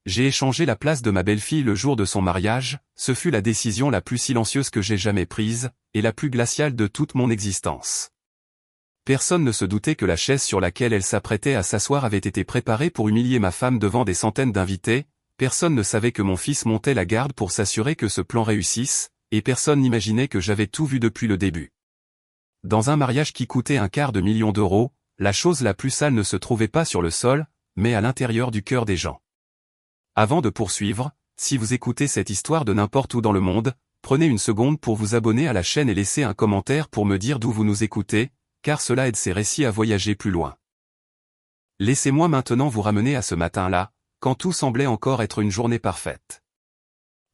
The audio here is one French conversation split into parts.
J'ai échangé la place de ma belle-fille le jour de son mariage, ce fut la décision la plus silencieuse que j'ai jamais prise, et la plus glaciale de toute mon existence. Personne ne se doutait que la chaise sur laquelle elle s'apprêtait à s'asseoir avait été préparée pour humilier ma femme devant des centaines d'invités, personne ne savait que mon fils montait la garde pour s'assurer que ce plan réussisse, et personne n'imaginait que j'avais tout vu depuis le début. Dans un mariage qui coûtait $250 000, la chose la plus sale ne se trouvait pas sur le sol, mais à l'intérieur du cœur des gens. Avant de poursuivre, si vous écoutez cette histoire de n'importe où dans le monde, prenez une seconde pour vous abonner à la chaîne et laissez un commentaire pour me dire d'où vous nous écoutez, car cela aide ces récits à voyager plus loin. Laissez-moi maintenant vous ramener à ce matin-là, quand tout semblait encore être une journée parfaite.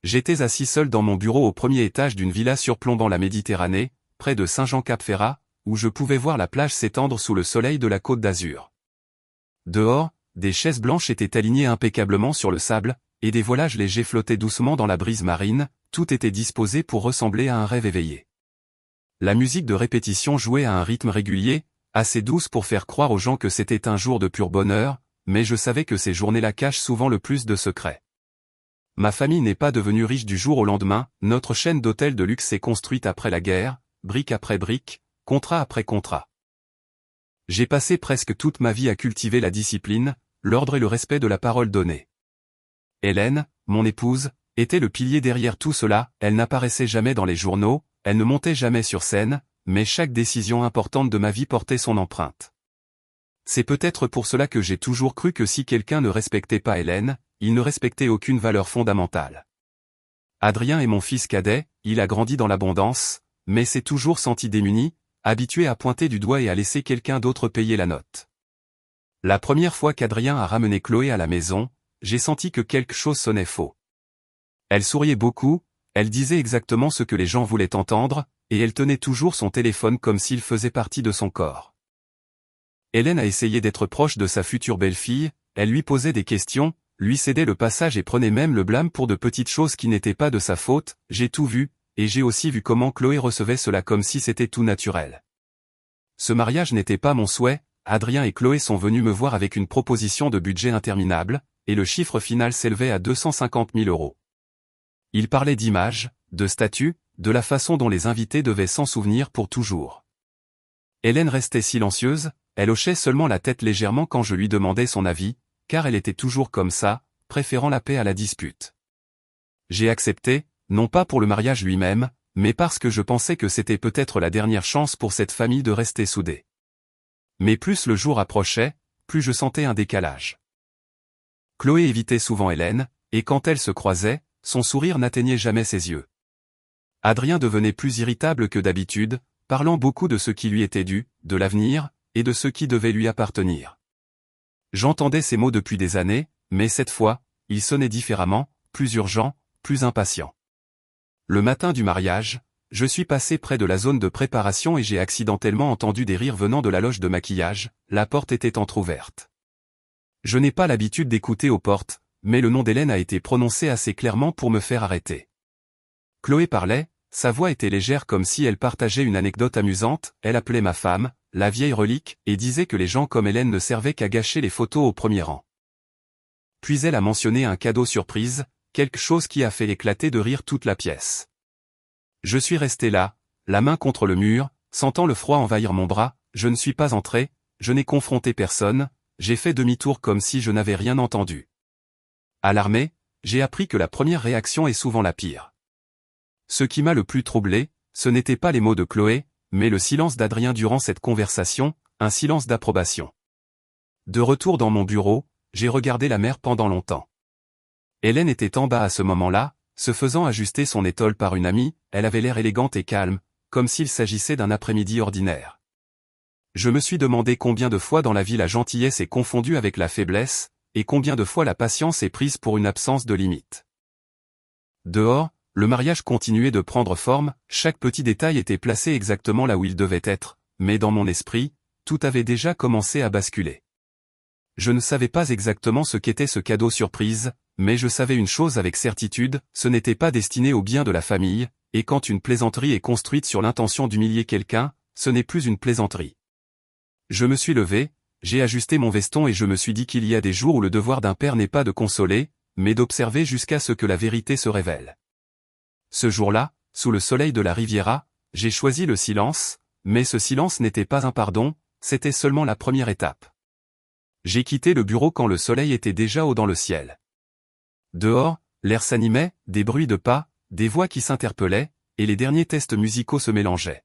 J'étais assis seul dans mon bureau au premier étage d'une villa surplombant la Méditerranée, près de Saint-Jean-Cap-Ferrat, où je pouvais voir la plage s'étendre sous le soleil de la Côte d'Azur. Dehors, des chaises blanches étaient alignées impeccablement sur le sable, et des voilages légers flottaient doucement dans la brise marine, tout était disposé pour ressembler à un rêve éveillé. La musique de répétition jouait à un rythme régulier, assez douce pour faire croire aux gens que c'était un jour de pur bonheur, mais je savais que ces journées-là cachent souvent le plus de secrets. Ma famille n'est pas devenue riche du jour au lendemain, notre chaîne d'hôtels de luxe s'est construite après la guerre, brique après brique, contrat après contrat. J'ai passé presque toute ma vie à cultiver la discipline, l'ordre et le respect de la parole donnée. Hélène, mon épouse, était le pilier derrière tout cela, elle n'apparaissait jamais dans les journaux, elle ne montait jamais sur scène, mais chaque décision importante de ma vie portait son empreinte. C'est peut-être pour cela que j'ai toujours cru que si quelqu'un ne respectait pas Hélène, il ne respectait aucune valeur fondamentale. Adrien est mon fils cadet, il a grandi dans l'abondance, mais s'est toujours senti démuni, habitué à pointer du doigt et à laisser quelqu'un d'autre payer la note. La première fois qu'Adrien a ramené Chloé à la maison, j'ai senti que quelque chose sonnait faux. Elle souriait beaucoup, elle disait exactement ce que les gens voulaient entendre, et elle tenait toujours son téléphone comme s'il faisait partie de son corps. Hélène a essayé d'être proche de sa future belle-fille, elle lui posait des questions, lui cédait le passage et prenait même le blâme pour de petites choses qui n'étaient pas de sa faute, j'ai tout vu, et j'ai aussi vu comment Chloé recevait cela comme si c'était tout naturel. Ce mariage n'était pas mon souhait, Adrien et Chloé sont venus me voir avec une proposition de budget interminable, et le chiffre final s'élevait à 250 000 €. Ils parlaient d'image, de statut, de la façon dont les invités devaient s'en souvenir pour toujours. Hélène restait silencieuse, elle hochait seulement la tête légèrement quand je lui demandais son avis, car elle était toujours comme ça, préférant la paix à la dispute. J'ai accepté, non pas pour le mariage lui-même, mais parce que je pensais que c'était peut-être la dernière chance pour cette famille de rester soudée. Mais plus le jour approchait, plus je sentais un décalage. Chloé évitait souvent Hélène, et quand elles se croisaient, son sourire n'atteignait jamais ses yeux. Adrien devenait plus irritable que d'habitude, parlant beaucoup de ce qui lui était dû, de l'avenir, et de ce qui devait lui appartenir. J'entendais ces mots depuis des années, mais cette fois, ils sonnaient différemment, plus urgents, plus impatients. Le matin du mariage, je suis passé près de la zone de préparation et j'ai accidentellement entendu des rires venant de la loge de maquillage, la porte était entr'ouverte. Je n'ai pas l'habitude d'écouter aux portes, mais le nom d'Hélène a été prononcé assez clairement pour me faire arrêter. Chloé parlait, sa voix était légère comme si elle partageait une anecdote amusante, elle appelait ma femme, la vieille relique, et disait que les gens comme Hélène ne servaient qu'à gâcher les photos au premier rang. Puis elle a mentionné un cadeau surprise, quelque chose qui a fait éclater de rire toute la pièce. Je suis resté là, la main contre le mur, sentant le froid envahir mon bras, je ne suis pas entré, je n'ai confronté personne, j'ai fait demi-tour comme si je n'avais rien entendu. Alarmé, j'ai appris que la première réaction est souvent la pire. Ce qui m'a le plus troublé, ce n'étaient pas les mots de Chloé, mais le silence d'Adrien durant cette conversation, un silence d'approbation. De retour dans mon bureau, j'ai regardé la mer pendant longtemps. Hélène était en bas à ce moment-là, se faisant ajuster son étole par une amie, elle avait l'air élégante et calme, comme s'il s'agissait d'un après-midi ordinaire. Je me suis demandé combien de fois dans la vie la gentillesse est confondue avec la faiblesse, et combien de fois la patience est prise pour une absence de limite. Dehors, le mariage continuait de prendre forme, chaque petit détail était placé exactement là où il devait être, mais dans mon esprit, tout avait déjà commencé à basculer. Je ne savais pas exactement ce qu'était ce cadeau surprise, mais je savais une chose avec certitude, ce n'était pas destiné au bien de la famille, et quand une plaisanterie est construite sur l'intention d'humilier quelqu'un, ce n'est plus une plaisanterie. Je me suis levé, j'ai ajusté mon veston et je me suis dit qu'il y a des jours où le devoir d'un père n'est pas de consoler, mais d'observer jusqu'à ce que la vérité se révèle. Ce jour-là, sous le soleil de la Riviera, j'ai choisi le silence, mais ce silence n'était pas un pardon, c'était seulement la première étape. J'ai quitté le bureau quand le soleil était déjà haut dans le ciel. Dehors, l'air s'animait, des bruits de pas, des voix qui s'interpellaient, et les derniers tests musicaux se mélangeaient.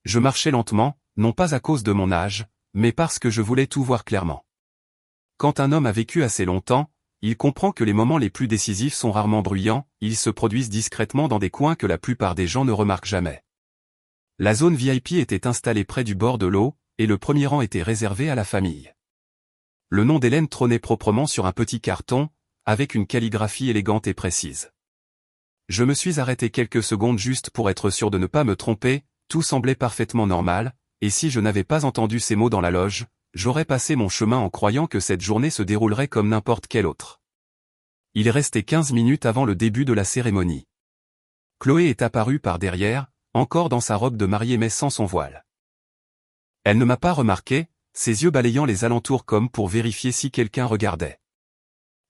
Je marchais lentement, non pas à cause de mon âge, mais parce que je voulais tout voir clairement. Quand un homme a vécu assez longtemps, il comprend que les moments les plus décisifs sont rarement bruyants, ils se produisent discrètement dans des coins que la plupart des gens ne remarquent jamais. La zone VIP était installée près du bord de l'eau, et le premier rang était réservé à la famille. Le nom d'Hélène trônait proprement sur un petit carton, avec une calligraphie élégante et précise. Je me suis arrêté quelques secondes juste pour être sûr de ne pas me tromper, tout semblait parfaitement normal, et si je n'avais pas entendu ces mots dans la loge, j'aurais passé mon chemin en croyant que cette journée se déroulerait comme n'importe quelle autre. Il restait 15 minutes avant le début de la cérémonie. Chloé est apparue par derrière, encore dans sa robe de mariée mais sans son voile. Elle ne m'a pas remarqué, ses yeux balayant les alentours comme pour vérifier si quelqu'un regardait.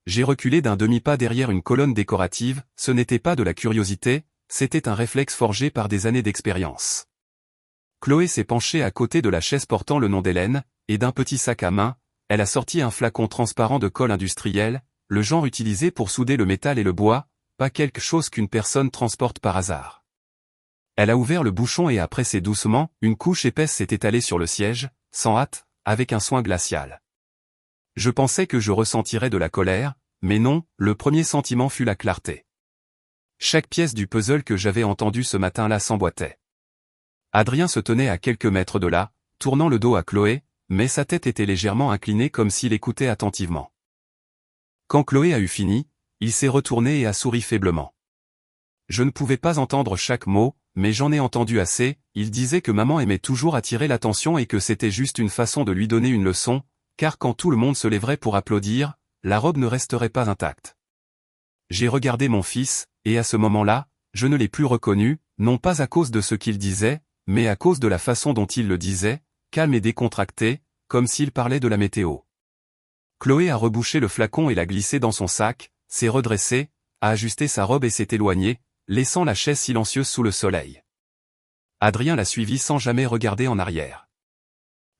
J'ai reculé d'un demi-pas derrière une colonne décorative, ce n'était pas de la curiosité, c'était un réflexe forgé par des années d'expérience. Chloé s'est penchée à côté de la chaise portant le nom d'Hélène, et d'un petit sac à main, elle a sorti un flacon transparent de colle industriel, le genre utilisé pour souder le métal et le bois, pas quelque chose qu'une personne transporte par hasard. Elle a ouvert le bouchon et a pressé doucement, une couche épaisse s'est étalée sur le siège, sans hâte, avec un soin glacial. Je pensais que je ressentirais de la colère, mais non, le premier sentiment fut la clarté. Chaque pièce du puzzle que j'avais entendu ce matin-là s'emboîtait. Adrien se tenait à quelques mètres de là, tournant le dos à Chloé, mais sa tête était légèrement inclinée comme s'il écoutait attentivement. Quand Chloé a eu fini, il s'est retourné et a souri faiblement. Je ne pouvais pas entendre chaque mot, mais j'en ai entendu assez, il disait que maman aimait toujours attirer l'attention et que c'était juste une façon de lui donner une leçon, car quand tout le monde se lèverait pour applaudir, la robe ne resterait pas intacte. J'ai regardé mon fils, et à ce moment-là, je ne l'ai plus reconnu, non pas à cause de ce qu'il disait, mais à cause de la façon dont il le disait, calme et décontracté, comme s'il parlait de la météo. Chloé a rebouché le flacon et l'a glissé dans son sac, s'est redressée, a ajusté sa robe et s'est éloignée, laissant la chaise silencieuse sous le soleil. Adrien l'a suivi sans jamais regarder en arrière.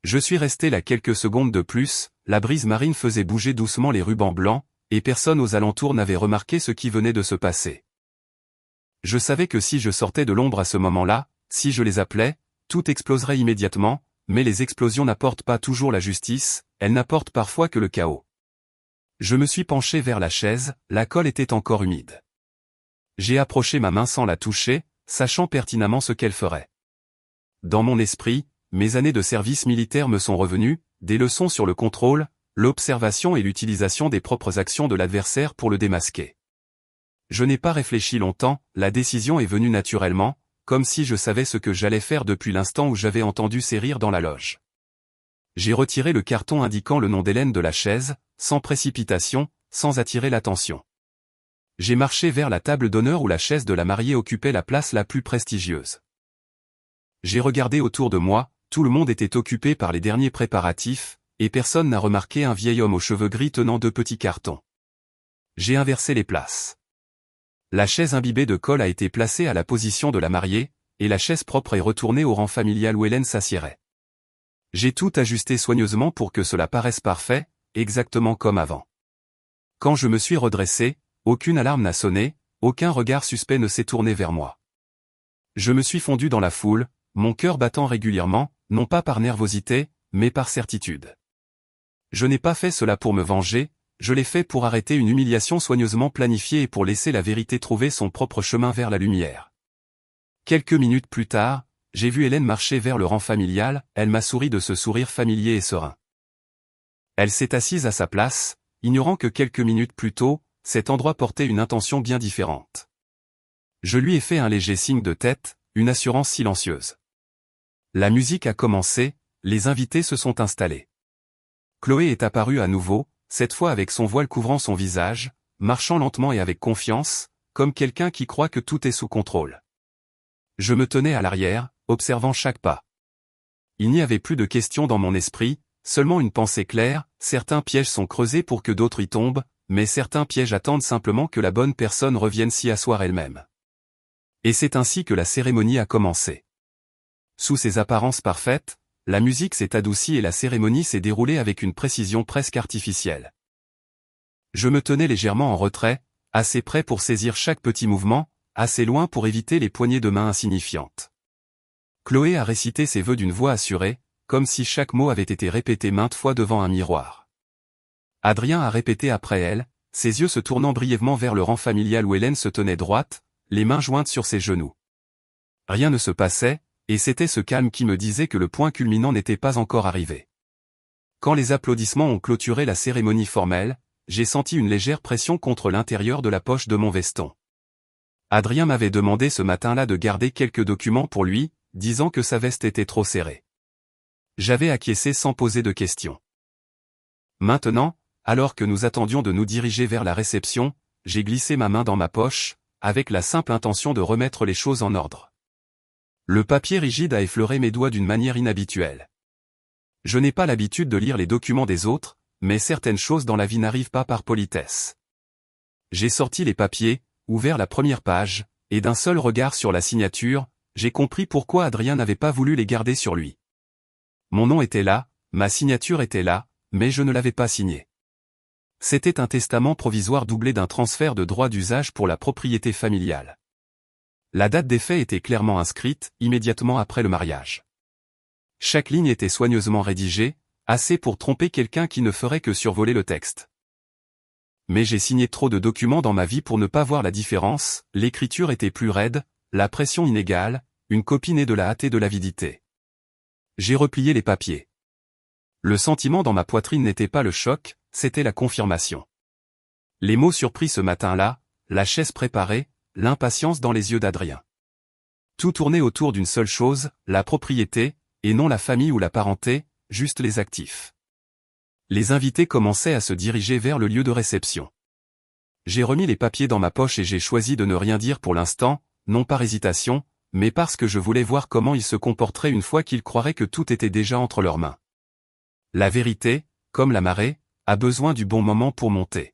Je suis resté là quelques secondes de plus, la brise marine faisait bouger doucement les rubans blancs, et personne aux alentours n'avait remarqué ce qui venait de se passer. Je savais que si je sortais de l'ombre à ce moment-là, si je les appelais, tout exploserait immédiatement, mais les explosions n'apportent pas toujours la justice, elles n'apportent parfois que le chaos. Je me suis penché vers la chaise, la colle était encore humide. J'ai approché ma main sans la toucher, sachant pertinemment ce qu'elle ferait. Dans mon esprit, mes années de service militaire me sont revenues, des leçons sur le contrôle, l'observation et l'utilisation des propres actions de l'adversaire pour le démasquer. Je n'ai pas réfléchi longtemps, la décision est venue naturellement, comme si je savais ce que j'allais faire depuis l'instant où j'avais entendu ces rires dans la loge. J'ai retiré le carton indiquant le nom d'Hélène de la chaise, sans précipitation, sans attirer l'attention. J'ai marché vers la table d'honneur où la chaise de la mariée occupait la place la plus prestigieuse. J'ai regardé autour de moi, tout le monde était occupé par les derniers préparatifs, et personne n'a remarqué un vieil homme aux cheveux gris tenant 2 petits cartons. J'ai inversé les places. La chaise imbibée de colle a été placée à la position de la mariée, et la chaise propre est retournée au rang familial où Hélène s'assiérait. J'ai tout ajusté soigneusement pour que cela paraisse parfait, exactement comme avant. Quand je me suis redressé, aucune alarme n'a sonné, aucun regard suspect ne s'est tourné vers moi. Je me suis fondu dans la foule, mon cœur battant régulièrement, non pas par nervosité, mais par certitude. Je n'ai pas fait cela pour me venger, je l'ai fait pour arrêter une humiliation soigneusement planifiée et pour laisser la vérité trouver son propre chemin vers la lumière. Quelques minutes plus tard, j'ai vu Hélène marcher vers le rang familial, elle m'a souri de ce sourire familier et serein. Elle s'est assise à sa place, ignorant que quelques minutes plus tôt, cet endroit portait une intention bien différente. Je lui ai fait un léger signe de tête, une assurance silencieuse. La musique a commencé, les invités se sont installés. Chloé est apparue à nouveau, cette fois avec son voile couvrant son visage, marchant lentement et avec confiance, comme quelqu'un qui croit que tout est sous contrôle. Je me tenais à l'arrière, observant chaque pas. Il n'y avait plus de questions dans mon esprit, seulement une pensée claire, certains pièges sont creusés pour que d'autres y tombent, mais certains pièges attendent simplement que la bonne personne revienne s'y asseoir elle-même. Et c'est ainsi que la cérémonie a commencé. Sous ses apparences parfaites, la musique s'est adoucie et la cérémonie s'est déroulée avec une précision presque artificielle. Je me tenais légèrement en retrait, assez près pour saisir chaque petit mouvement, assez loin pour éviter les poignées de main insignifiantes. Chloé a récité ses vœux d'une voix assurée, comme si chaque mot avait été répété maintes fois devant un miroir. Adrien a répété après elle, ses yeux se tournant brièvement vers le rang familial où Hélène se tenait droite, les mains jointes sur ses genoux. Rien ne se passait, et c'était ce calme qui me disait que le point culminant n'était pas encore arrivé. Quand les applaudissements ont clôturé la cérémonie formelle, j'ai senti une légère pression contre l'intérieur de la poche de mon veston. Adrien m'avait demandé ce matin-là de garder quelques documents pour lui, disant que sa veste était trop serrée. J'avais acquiescé sans poser de questions. Maintenant, alors que nous attendions de nous diriger vers la réception, j'ai glissé ma main dans ma poche, avec la simple intention de remettre les choses en ordre. Le papier rigide a effleuré mes doigts d'une manière inhabituelle. Je n'ai pas l'habitude de lire les documents des autres, mais certaines choses dans la vie n'arrivent pas par politesse. J'ai sorti les papiers, ouvert la première page, et d'un seul regard sur la signature, j'ai compris pourquoi Adrien n'avait pas voulu les garder sur lui. Mon nom était là, ma signature était là, mais je ne l'avais pas signé. C'était un testament provisoire doublé d'un transfert de droit d'usage pour la propriété familiale. La date des faits était clairement inscrite, immédiatement après le mariage. Chaque ligne était soigneusement rédigée, assez pour tromper quelqu'un qui ne ferait que survoler le texte. Mais j'ai signé trop de documents dans ma vie pour ne pas voir la différence, l'écriture était plus raide, la pression inégale, une copie née de la hâte et de l'avidité. J'ai replié les papiers. Le sentiment dans ma poitrine n'était pas le choc, c'était la confirmation. Les mots surpris ce matin-là, la chaise préparée, l'impatience dans les yeux d'Adrien. Tout tournait autour d'une seule chose, la propriété, et non la famille ou la parenté, juste les actifs. Les invités commençaient à se diriger vers le lieu de réception. J'ai remis les papiers dans ma poche et j'ai choisi de ne rien dire pour l'instant, non par hésitation, mais parce que je voulais voir comment ils se comporteraient une fois qu'ils croiraient que tout était déjà entre leurs mains. La vérité, comme la marée, a besoin du bon moment pour monter.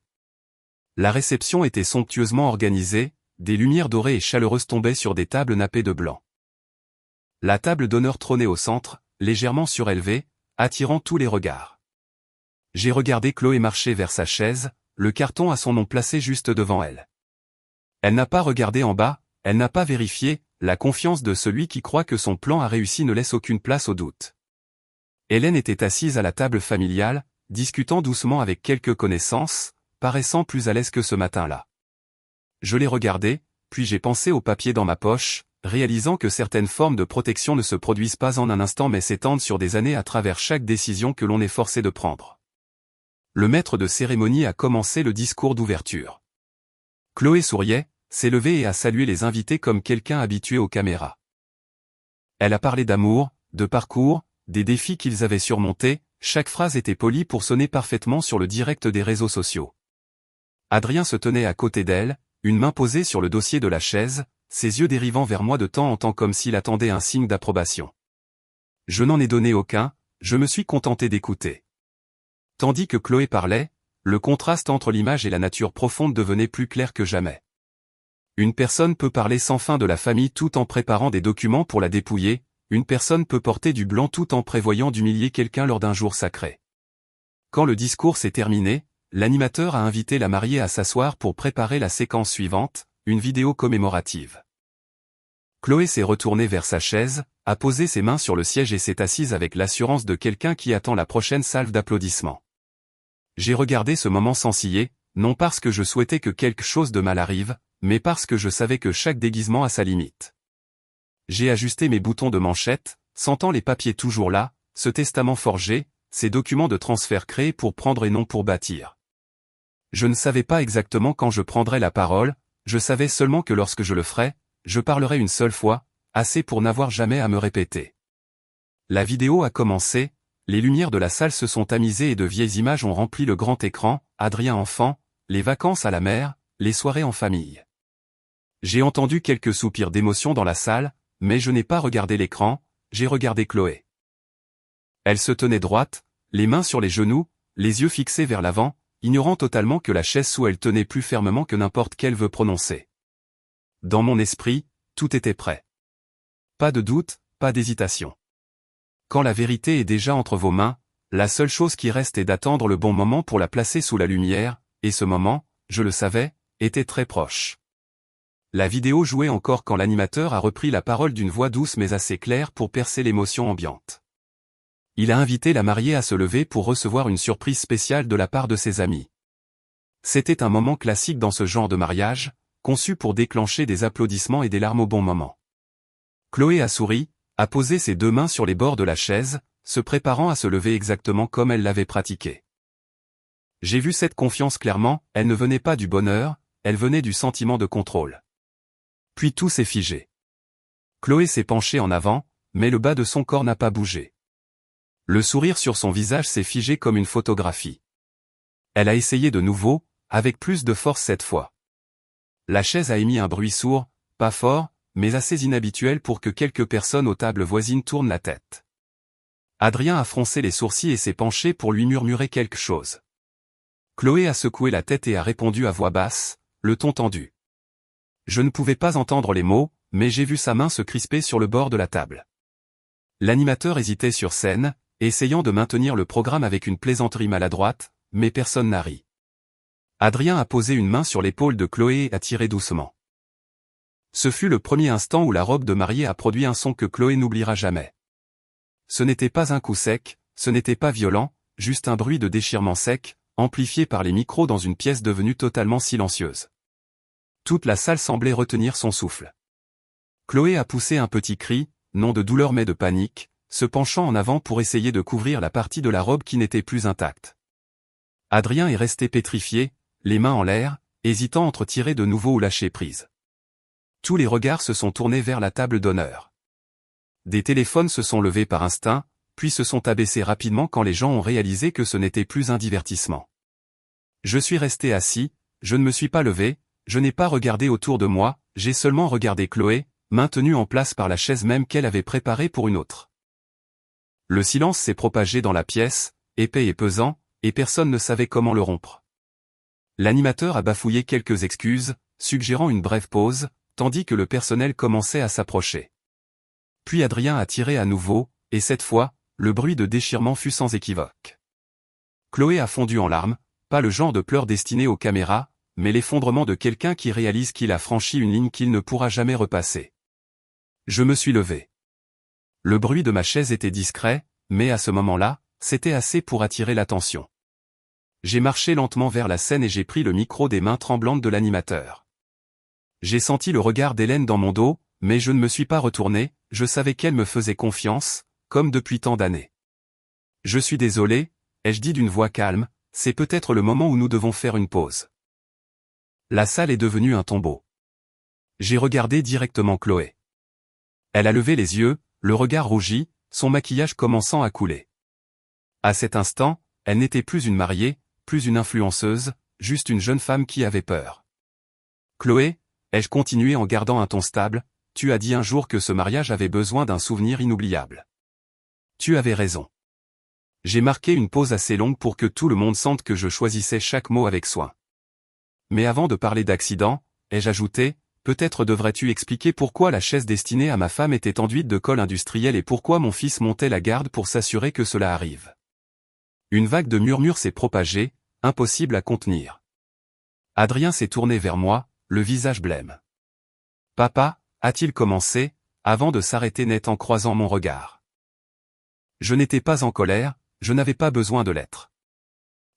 La réception était somptueusement organisée, des lumières dorées et chaleureuses tombaient sur des tables nappées de blanc. La table d'honneur trônait au centre, légèrement surélevée, attirant tous les regards. J'ai regardé Chloé marcher vers sa chaise, le carton à son nom placé juste devant elle. Elle n'a pas regardé en bas, elle n'a pas vérifié, la confiance de celui qui croit que son plan a réussi ne laisse aucune place au doute. Hélène était assise à la table familiale, discutant doucement avec quelques connaissances, paraissant plus à l'aise que ce matin-là. Je l'ai regardée, puis j'ai pensé au papier dans ma poche, réalisant que certaines formes de protection ne se produisent pas en un instant mais s'étendent sur des années à travers chaque décision que l'on est forcé de prendre. Le maître de cérémonie a commencé le discours d'ouverture. Chloé souriait, s'est levée et a salué les invités comme quelqu'un habitué aux caméras. Elle a parlé d'amour, de parcours, des défis qu'ils avaient surmontés, chaque phrase était polie pour sonner parfaitement sur le direct des réseaux sociaux. Adrien se tenait à côté d'elle, une main posée sur le dossier de la chaise, ses yeux dérivant vers moi de temps en temps comme s'il attendait un signe d'approbation. Je n'en ai donné aucun, je me suis contenté d'écouter. Tandis que Chloé parlait, le contraste entre l'image et la nature profonde devenait plus clair que jamais. Une personne peut parler sans fin de la famille tout en préparant des documents pour la dépouiller, une personne peut porter du blanc tout en prévoyant d'humilier quelqu'un lors d'un jour sacré. Quand le discours s'est terminé, l'animateur a invité la mariée à s'asseoir pour préparer la séquence suivante, une vidéo commémorative. Chloé s'est retournée vers sa chaise, a posé ses mains sur le siège et s'est assise avec l'assurance de quelqu'un qui attend la prochaine salve d'applaudissements. J'ai regardé ce moment sans ciller, non parce que je souhaitais que quelque chose de mal arrive, mais parce que je savais que chaque déguisement a sa limite. J'ai ajusté mes boutons de manchette, sentant les papiers toujours là, ce testament forgé, ces documents de transfert créés pour prendre et non pour bâtir. Je ne savais pas exactement quand je prendrais la parole, je savais seulement que lorsque je le ferais, je parlerai une seule fois, assez pour n'avoir jamais à me répéter. La vidéo a commencé, les lumières de la salle se sont tamisées et de vieilles images ont rempli le grand écran, Adrien enfant, les vacances à la mer, les soirées en famille. J'ai entendu quelques soupirs d'émotion dans la salle, mais je n'ai pas regardé l'écran, j'ai regardé Chloé. Elle se tenait droite, les mains sur les genoux, les yeux fixés vers l'avant, ignorant totalement que la chaise sous elle tenait plus fermement que n'importe quel vœu prononcé. Dans mon esprit, tout était prêt. Pas de doute, pas d'hésitation. Quand la vérité est déjà entre vos mains, la seule chose qui reste est d'attendre le bon moment pour la placer sous la lumière, et ce moment, je le savais, était très proche. La vidéo jouait encore quand l'animateur a repris la parole d'une voix douce mais assez claire pour percer l'émotion ambiante. Il a invité la mariée à se lever pour recevoir une surprise spéciale de la part de ses amis. C'était un moment classique dans ce genre de mariage, conçu pour déclencher des applaudissements et des larmes au bon moment. Chloé a souri, a posé ses deux mains sur les bords de la chaise, se préparant à se lever exactement comme elle l'avait pratiqué. J'ai vu cette confiance clairement, elle ne venait pas du bonheur, elle venait du sentiment de contrôle. Puis tout s'est figé. Chloé s'est penchée en avant, mais le bas de son corps n'a pas bougé. Le sourire sur son visage s'est figé comme une photographie. Elle a essayé de nouveau, avec plus de force cette fois. La chaise a émis un bruit sourd, pas fort, mais assez inhabituel pour que quelques personnes aux tables voisines tournent la tête. Adrien a froncé les sourcils et s'est penché pour lui murmurer quelque chose. Chloé a secoué la tête et a répondu à voix basse, le ton tendu. Je ne pouvais pas entendre les mots, mais j'ai vu sa main se crisper sur le bord de la table. L'animateur hésitait sur scène, essayant de maintenir le programme avec une plaisanterie maladroite, mais personne n'a ri. Adrien a posé une main sur l'épaule de Chloé et a tiré doucement. Ce fut le premier instant où la robe de mariée a produit un son que Chloé n'oubliera jamais. Ce n'était pas un coup sec, ce n'était pas violent, juste un bruit de déchirement sec, amplifié par les micros dans une pièce devenue totalement silencieuse. Toute la salle semblait retenir son souffle. Chloé a poussé un petit cri, non de douleur mais de panique, se penchant en avant pour essayer de couvrir la partie de la robe qui n'était plus intacte. Adrien est resté pétrifié, les mains en l'air, hésitant entre tirer de nouveau ou lâcher prise. Tous les regards se sont tournés vers la table d'honneur. Des téléphones se sont levés par instinct, puis se sont abaissés rapidement quand les gens ont réalisé que ce n'était plus un divertissement. Je suis resté assis, je ne me suis pas levé, je n'ai pas regardé autour de moi, j'ai seulement regardé Chloé, maintenue en place par la chaise même qu'elle avait préparée pour une autre. Le silence s'est propagé dans la pièce, épais et pesant, et personne ne savait comment le rompre. L'animateur a bafouillé quelques excuses, suggérant une brève pause, tandis que le personnel commençait à s'approcher. Puis Adrien a tiré à nouveau, et cette fois, le bruit de déchirement fut sans équivoque. Chloé a fondu en larmes, pas le genre de pleurs destiné aux caméras, mais l'effondrement de quelqu'un qui réalise qu'il a franchi une ligne qu'il ne pourra jamais repasser. Je me suis levé. Le bruit de ma chaise était discret, mais à ce moment-là, c'était assez pour attirer l'attention. J'ai marché lentement vers la scène et j'ai pris le micro des mains tremblantes de l'animateur. J'ai senti le regard d'Hélène dans mon dos, mais je ne me suis pas retourné, je savais qu'elle me faisait confiance, comme depuis tant d'années. Je suis désolé, ai-je dit d'une voix calme, c'est peut-être le moment où nous devons faire une pause. La salle est devenue un tombeau. J'ai regardé directement Chloé. Elle a levé les yeux, le regard rougi, son maquillage commençant à couler. À cet instant, elle n'était plus une mariée, plus une influenceuse, juste une jeune femme qui avait peur. Chloé, ai-je continué en gardant un ton stable, tu as dit un jour que ce mariage avait besoin d'un souvenir inoubliable. Tu avais raison. J'ai marqué une pause assez longue pour que tout le monde sente que je choisissais chaque mot avec soin. Mais avant de parler d'accident, ai-je ajouté, peut-être devrais-tu expliquer pourquoi la chaise destinée à ma femme était enduite de colle industriel et pourquoi mon fils montait la garde pour s'assurer que cela arrive. Une vague de murmures s'est propagée, impossible à contenir. Adrien s'est tourné vers moi, le visage blême. Papa, a-t-il commencé, avant de s'arrêter net en croisant mon regard. Je n'étais pas en colère, je n'avais pas besoin de l'être.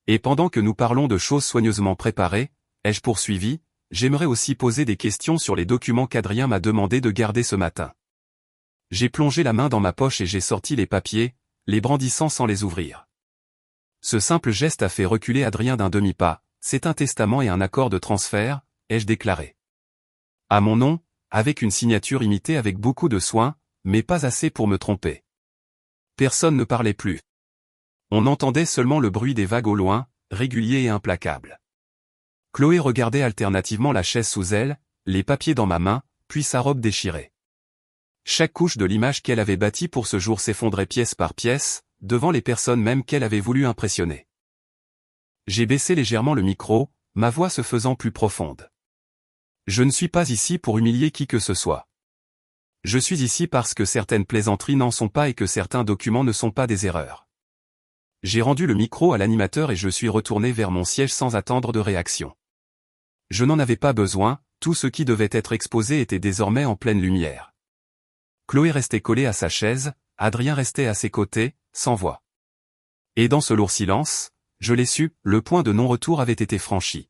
Et pendant que nous parlons de choses soigneusement préparées, ai-je poursuivi, j'aimerais aussi poser des questions sur les documents qu'Adrien m'a demandé de garder ce matin. J'ai plongé la main dans ma poche et j'ai sorti les papiers, les brandissant sans les ouvrir. Ce simple geste a fait reculer Adrien d'un demi-pas, c'est un testament et un accord de transfert, ai-je déclaré. À mon nom, avec une signature imitée avec beaucoup de soin, mais pas assez pour me tromper. Personne ne parlait plus. On entendait seulement le bruit des vagues au loin, régulier et implacable. Chloé regardait alternativement la chaise sous elle, les papiers dans ma main, puis sa robe déchirée. Chaque couche de l'image qu'elle avait bâtie pour ce jour s'effondrait pièce par pièce, devant les personnes même qu'elle avait voulu impressionner. J'ai baissé légèrement le micro, ma voix se faisant plus profonde. Je ne suis pas ici pour humilier qui que ce soit. Je suis ici parce que certaines plaisanteries n'en sont pas et que certains documents ne sont pas des erreurs. J'ai rendu le micro à l'animateur et je suis retourné vers mon siège sans attendre de réaction. Je n'en avais pas besoin, tout ce qui devait être exposé était désormais en pleine lumière. Chloé restait collée à sa chaise, Adrien restait à ses côtés, sans voix. Et dans ce lourd silence, je l'ai su, le point de non-retour avait été franchi.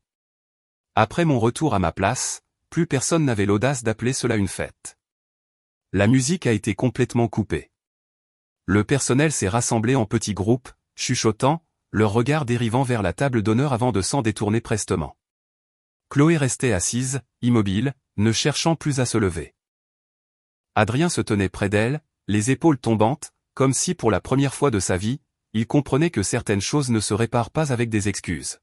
Après mon retour à ma place, plus personne n'avait l'audace d'appeler cela une fête. La musique a été complètement coupée. Le personnel s'est rassemblé en petits groupes, chuchotant, leur regard dérivant vers la table d'honneur avant de s'en détourner prestement. Chloé restait assise, immobile, ne cherchant plus à se lever. Adrien se tenait près d'elle, les épaules tombantes, comme si pour la première fois de sa vie, il comprenait que certaines choses ne se réparent pas avec des excuses.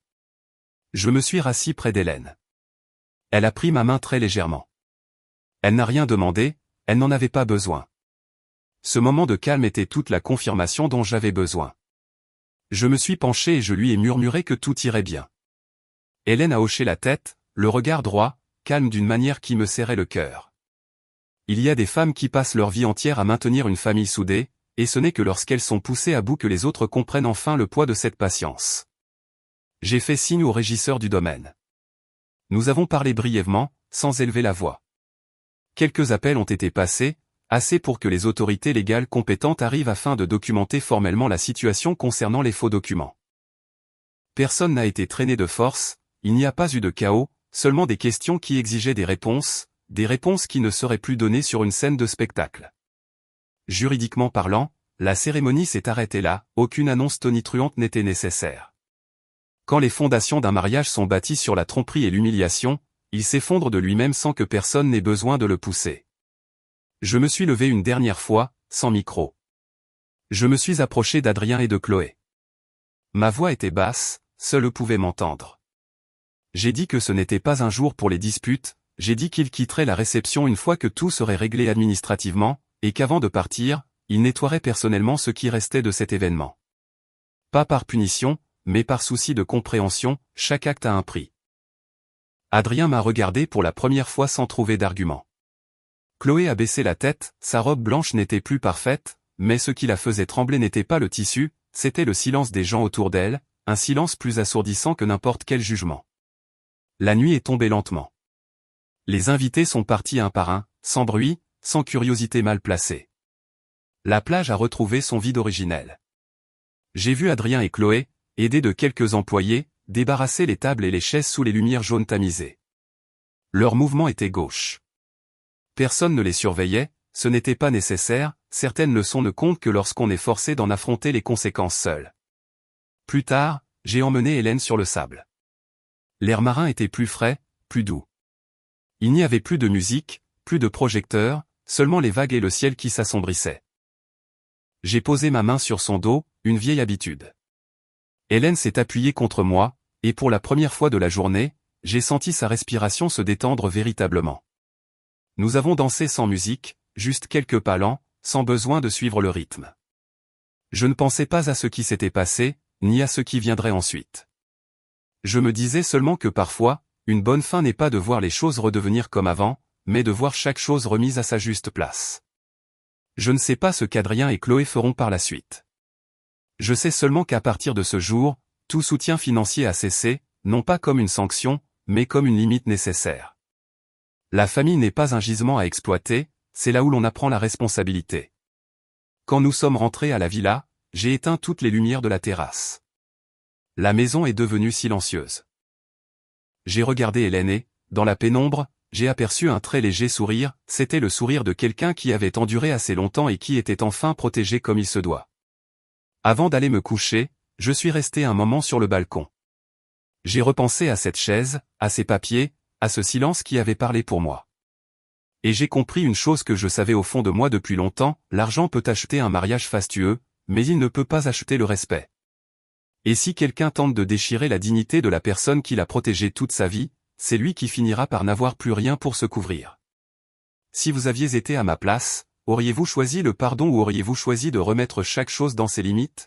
Je me suis rassis près d'Hélène. Elle a pris ma main très légèrement. Elle n'a rien demandé, elle n'en avait pas besoin. Ce moment de calme était toute la confirmation dont j'avais besoin. Je me suis penché et je lui ai murmuré que tout irait bien. Hélène a hoché la tête, le regard droit, calme d'une manière qui me serrait le cœur. Il y a des femmes qui passent leur vie entière à maintenir une famille soudée, et ce n'est que lorsqu'elles sont poussées à bout que les autres comprennent enfin le poids de cette patience. J'ai fait signe au régisseur du domaine. Nous avons parlé brièvement, sans élever la voix. Quelques appels ont été passés, assez pour que les autorités légales compétentes arrivent afin de documenter formellement la situation concernant les faux documents. Personne n'a été traîné de force, il n'y a pas eu de chaos, seulement des questions qui exigeaient des réponses qui ne seraient plus données sur une scène de spectacle. Juridiquement parlant, la cérémonie s'est arrêtée là, aucune annonce tonitruante n'était nécessaire. Quand les fondations d'un mariage sont bâties sur la tromperie et l'humiliation, il s'effondre de lui-même sans que personne n'ait besoin de le pousser. Je me suis levé une dernière fois, sans micro. Je me suis approché d'Adrien et de Chloé. Ma voix était basse, seul eux pouvaient m'entendre. J'ai dit que ce n'était pas un jour pour les disputes, j'ai dit qu'ils quitteraient la réception une fois que tout serait réglé administrativement, et qu'avant de partir, ils nettoieraient personnellement ce qui restait de cet événement. Pas par punition, mais par souci de compréhension, chaque acte a un prix. Adrien m'a regardé pour la première fois sans trouver d'argument. Chloé a baissé la tête, sa robe blanche n'était plus parfaite, mais ce qui la faisait trembler n'était pas le tissu, c'était le silence des gens autour d'elle, un silence plus assourdissant que n'importe quel jugement. La nuit est tombée lentement. Les invités sont partis un par un, sans bruit, sans curiosité mal placée. La plage a retrouvé son vide originel. J'ai vu Adrien et Chloé, aidés de quelques employés, débarrasser les tables et les chaises sous les lumières jaunes tamisées. Leur mouvement était gauche. Personne ne les surveillait, ce n'était pas nécessaire, certaines leçons ne comptent que lorsqu'on est forcé d'en affronter les conséquences seul. Plus tard, j'ai emmené Hélène sur le sable. L'air marin était plus frais, plus doux. Il n'y avait plus de musique, plus de projecteurs, seulement les vagues et le ciel qui s'assombrissaient. J'ai posé ma main sur son dos, une vieille habitude. Hélène s'est appuyée contre moi, et pour la première fois de la journée, j'ai senti sa respiration se détendre véritablement. Nous avons dansé sans musique, juste quelques pas lents, sans besoin de suivre le rythme. Je ne pensais pas à ce qui s'était passé, ni à ce qui viendrait ensuite. Je me disais seulement que parfois, une bonne fin n'est pas de voir les choses redevenir comme avant, mais de voir chaque chose remise à sa juste place. Je ne sais pas ce qu'Adrien et Chloé feront par la suite. Je sais seulement qu'à partir de ce jour, tout soutien financier a cessé, non pas comme une sanction, mais comme une limite nécessaire. La famille n'est pas un gisement à exploiter, c'est là où l'on apprend la responsabilité. Quand nous sommes rentrés à la villa, j'ai éteint toutes les lumières de la terrasse. La maison est devenue silencieuse. J'ai regardé Hélène et, dans la pénombre, j'ai aperçu un très léger sourire, c'était le sourire de quelqu'un qui avait enduré assez longtemps et qui était enfin protégé comme il se doit. Avant d'aller me coucher, je suis resté un moment sur le balcon. J'ai repensé à cette chaise, à ces papiers, à ce silence qui avait parlé pour moi. Et j'ai compris une chose que je savais au fond de moi depuis longtemps, l'argent peut acheter un mariage fastueux, mais il ne peut pas acheter le respect. Et si quelqu'un tente de déchirer la dignité de la personne qui l'a protégé toute sa vie, c'est lui qui finira par n'avoir plus rien pour se couvrir. Si vous aviez été à ma place, auriez-vous choisi le pardon ou auriez-vous choisi de remettre chaque chose dans ses limites ?